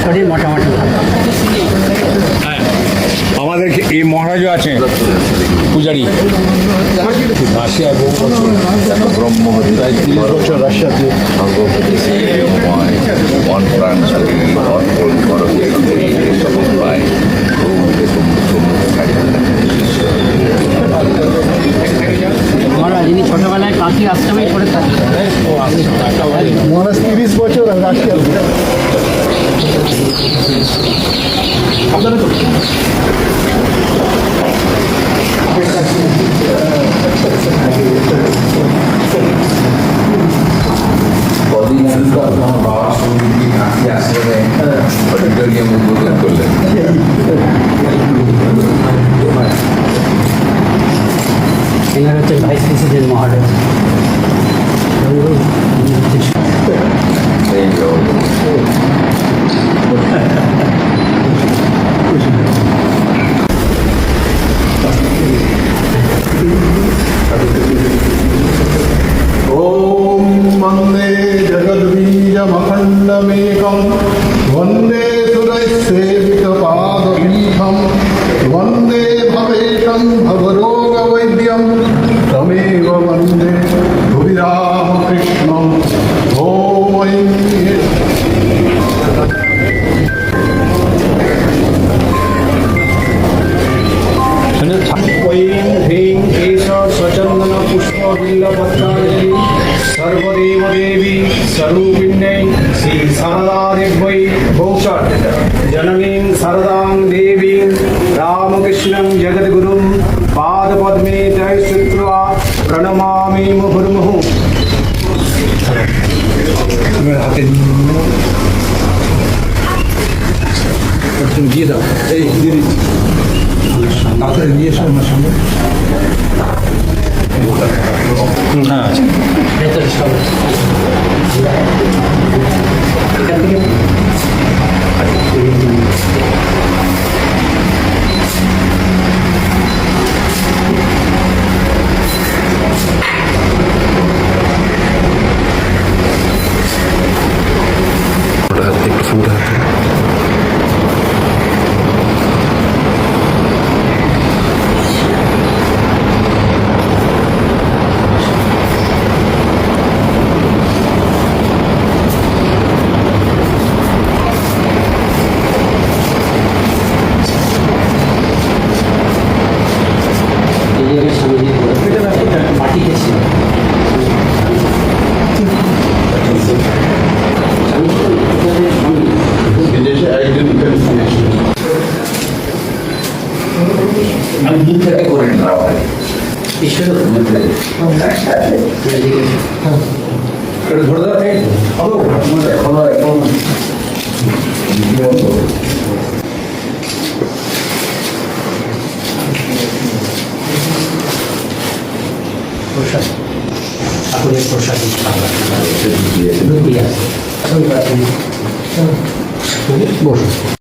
শরীর মোটামুটি আমাদের এই মহারাজও আছে পূজারী রাশিয়া বহু বছর ব্রহ্ম প্রায় 30 বছর রাশিয়াতে মহারাজ ইনি ছোটবেলায় কাশি আশ্রমেই পড়ে থাকেন। মহারাজ 30 বছর রাশিয়া কদিন শুধু আপনার বাবা সঙ্গী কাছে আসলে অডিটোরিয়াম উদ্বোধন করলেন। এনার হচ্ছে ভাইস প্রেসিডেন্ট মহারাজ। এই যে ॐ वन्दे जगद्बीजमखण्डमेकं वन्दे सुरसेवितपादपीठं वन्दे भवेशं भवरोगवैद्यं तमेव वन्दे भुविरामकृष्णं ॐ ऐं ह्रीं एष स्वचन्दन पुष्पबिल्लपत्राणि सर्वदेव देवी स्वरूपिण्यै श्री शारदादेव्यै भूषट् जननीं शारदां देवीं रामकृष्णं जगद्गुरुं पादपद्मे जय श्रुत्वा प्रणमामि मुहुर्मुहुः। হাতে দিয়ে দাও এই দিয়ে দিচ্ছি তাড়াতাড়ি নিয়ে এসো আমার সঙ্গে। হ্যাঁ ভেতরে সব এখান থেকে মাটিতে ছিল আমি দূর থেকে করে নিলাম ঈশ্বর ধরে দাও এখনো এখন প্রসাদ ঠাকুরের প্রসাদ দিয়ে আছে বসুন।